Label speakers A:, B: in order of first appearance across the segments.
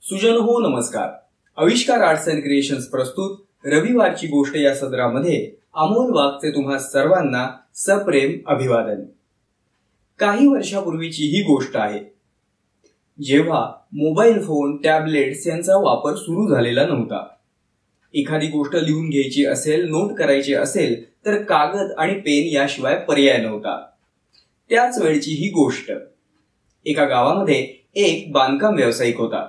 A: सुजन हो नमस्कार. आविष्कार आर्ट्स अँड क्रिएशन्स प्रस्तुत रविवारची गोष्ट या सदरामध्ये अमोल वाघचे तुम्हा सर्वांना सप्रेम अभिवादन. काही वर्षापूर्वीची ही गोष्ट आहे, जेव्हा मोबाईल फोन, टॅबलेट्स यांचा वापर सुरू झालेला नव्हता. एखादी गोष्ट लिहून घ्यायची असेल, नोट करायची असेल तर कागद आणि पेन याशिवाय पर्याय नव्हता. त्याच वेळची ही गोष्ट. एका गावामध्ये एक बांधकाम व्यावसायिक होता.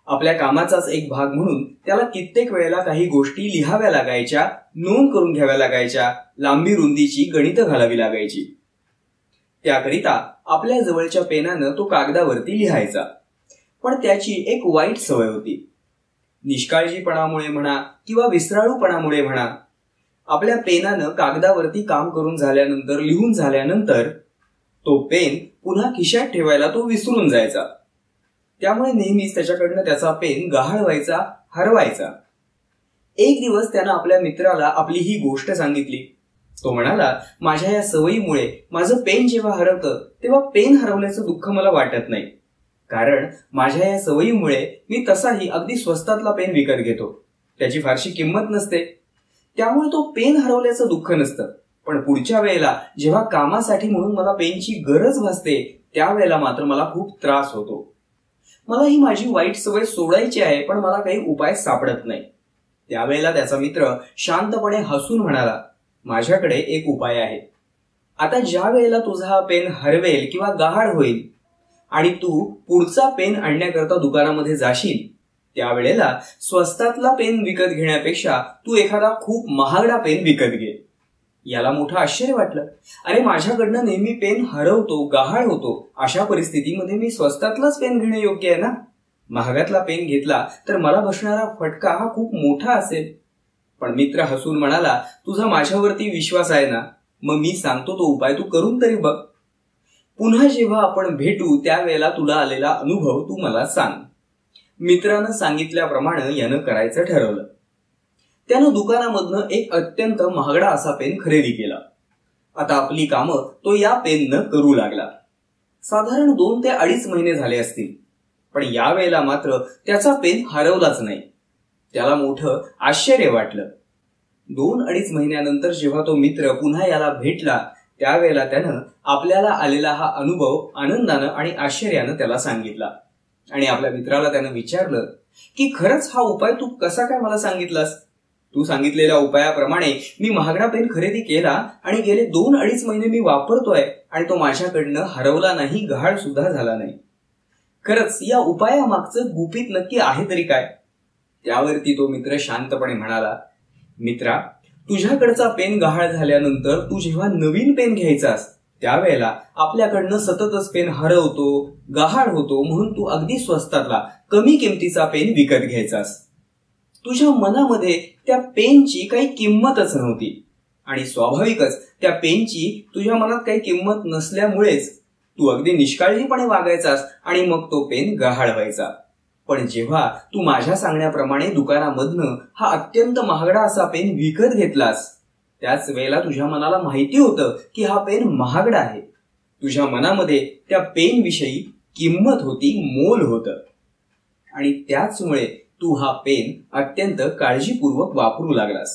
A: आपल्या कामाचाच एक भाग म्हणून त्याला कित्येक वेळेला काही गोष्टी लिहाव्या लागायच्या, नोंद करून घ्याव्या लागायच्या, लांबी रुंदीची गणितं घालावी लागायची. त्याकरिता आपल्या जवळच्या पेनानं तो कागदावरती लिहायचा. पण त्याची एक वाईट सवय होती. निष्काळजीपणामुळे म्हणा किंवा विसराळूपणामुळे म्हणा, आपल्या पेनानं कागदावरती काम करून झाल्यानंतर, लिहून झाल्यानंतर तो पेन पुन्हा खिशात ठेवायला तो विसरून जायचा. त्यामुळे नेहमीच त्याच्याकडनं त्याचा पेन गहाळ व्हायचा, हरवायचा. एक दिवस त्यानं आपल्या मित्राला आपली ही गोष्ट सांगितली. तो म्हणाला, माझ्या या सवयीमुळे माझं पेन जेव्हा हरवतं तेव्हा पेन हरवल्याचं दुःख मला वाटत नाही, कारण माझ्या या सवयीमुळे मी तसाही अगदी स्वस्तातला पेन विकत घेतो. त्याची फारशी किंमत नसते, त्यामुळे तो पेन हरवल्याचं दुःख नसतं. पण पुढच्या वेळेला जेव्हा कामासाठी म्हणून मला पेनची गरज भासते त्यावेळेला मात्र मला खूप त्रास होतो. मला ही माझी वाईट सवय सोडायची आहे, पण मला काही उपाय सापडत नाही. त्यावेळेला त्याचा मित्र शांतपणे हसून म्हणाला, माझ्याकडे एक उपाय आहे. आता ज्या वेळेला तुझा हा पेन हरवेल किंवा गहाळ होईल आणि तू पुढचा पेन आणण्याकरता दुकानामध्ये जाशील, त्यावेळेला स्वस्तातला पेन विकत घेण्यापेक्षा तू एखादा खूप महागडा पेन विकत घे. याला मोठं आश्चर्य वाटलं. अरे, माझ्याकडनं नेहमी पेन हरवतो, गहाळ होतो. अशा परिस्थितीमध्ये मी स्वस्तातलाच पेन घेणं योग्य आहे ना. महागातला पेन घेतला तर मला बसणारा फटका हा खूप मोठा असेल. पण मित्र हसून म्हणाला, तुझा माझ्यावरती विश्वास आहे ना, मग मी सांगतो तो उपाय तू करून तरी बघ. पुन्हा जेव्हा आपण भेटू त्यावेळेला तुला आलेला अनुभव तू मला सांग. मित्रानं सांगितल्याप्रमाणे यानं करायचं ठरवलं. त्यानं दुकानामधनं एक अत्यंत महागडा असा पेन खरेदी केला. आता आपली कामं तो या पेननं करू लागला. साधारण 2 ते 2.5 महिने झाले असतील. पण यावेळेला मात्र त्याचा पेन हरवलाच नाही. त्याला मोठं आश्चर्य वाटलं. 2-2.5 महिन्यानंतर जेव्हा तो मित्र पुन्हा याला भेटला त्यावेळेला त्यानं आपल्याला आलेला हा अनुभव आनंदानं आणि आश्चर्यानं त्याला सांगितला. आणि आपल्या मित्राला त्यानं विचारलं की खरंच हा उपाय तू कसा काय मला सांगितलास? तू सांगितलेल्या उपायाप्रमाणे मी महागडा पेन खरेदी केला आणि गेले 2-2.5 महिने मी वापरतोय आणि तो माझ्याकडनं हरवला नाही, गहाळ सुद्धा झाला नाही. खरंच या उपायामागचं गुपित नक्की आहे तरी काय? त्यावरती तो मित्र शांतपणे म्हणाला, मित्रा, तुझ्याकडचा पेन गहाळ झाल्यानंतर तू जेव्हा नवीन पेन घ्यायचास त्यावेळेला आपल्याकडनं सततच पेन हरवतो, गहाळ होतो, म्हणून तू अगदी स्वस्तातला कमी किमतीचा पेन विकत घ्यायचास. तुझ्या मनामध्ये त्या पेनची काही किंमतच नव्हती आणि स्वाभाविकच त्या पेनची तुझ्या मनात काही किंमत नसल्यामुळेच तू अगदी निष्काळजीपणे वागायचास आणि मग तो पेन गहाळ व्हायचा. पण जेव्हा तू माझ्या सांगण्याप्रमाणे दुकानामधनं हा अत्यंत महागडा असा पेन विकत घेतलास त्याच वेळेला तुझ्या मनाला माहिती होतं की हा पेन महागडा आहे. तुझ्या मनामध्ये त्या पेनविषयी किंमत होती, मोल होतं आणि त्याचमुळे तू हा पेन अत्यंत काळजीपूर्वक वापरू लागलास.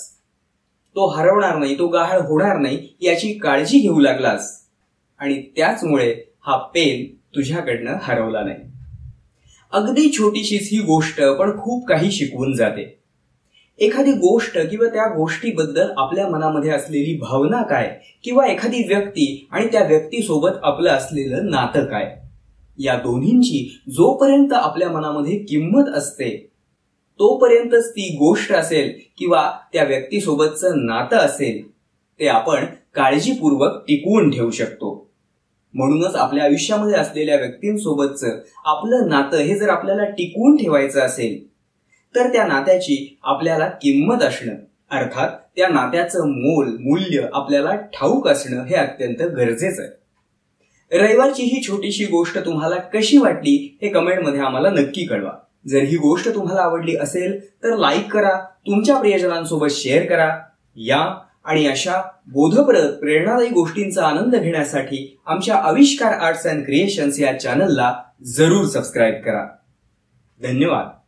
A: तो हरवणार नाही, तो गहाळ होणार नाही याची काळजी घेऊ लागलास आणि त्याचमुळे हा पेन तुझ्याकडनं हरवला नाही. अगदी छोटीशीच ही गोष्ट पण खूप काही शिकवून जाते. एखादी गोष्ट किंवा त्या गोष्टीबद्दल आपल्या मनामध्ये असलेली भावना काय, किंवा एखादी व्यक्ती आणि त्या व्यक्तीसोबत आपलं असलेलं नातं काय, या दोन्हींची जोपर्यंत आपल्या मनामध्ये किंमत असते तोपर्यंतच ती गोष्ट असेल किंवा त्या व्यक्तीसोबतचं नातं असेल ते आपण काळजीपूर्वक टिकवून ठेवू शकतो. म्हणूनच आपल्या आयुष्यामध्ये असलेल्या व्यक्तींसोबतचं आपलं नातं हे जर आपल्याला टिकवून ठेवायचं असेल तर त्या नात्याची आपल्याला किंमत असणं, अर्थात त्या नात्याचं मूल्य आपल्याला ठाऊक असणं हे अत्यंत गरजेचं आहे. रविवारची ही छोटीशी गोष्ट तुम्हाला कशी वाटली हे कमेंटमध्ये आम्हाला नक्की कळवा. जर ही गोष्ट तुम्हाला आवडली असेल तर लाईक करा, तुमच्या प्रियजनांसोबत शेअर करा. या आणि अशा बोधप्रद, प्रेरणादायी गोष्टींचा आनंद घेण्यासाठी आमच्या आविष्कार आर्ट्स अँड क्रिएशन्स या चॅनलला जरूर सबस्क्राईब करा. धन्यवाद.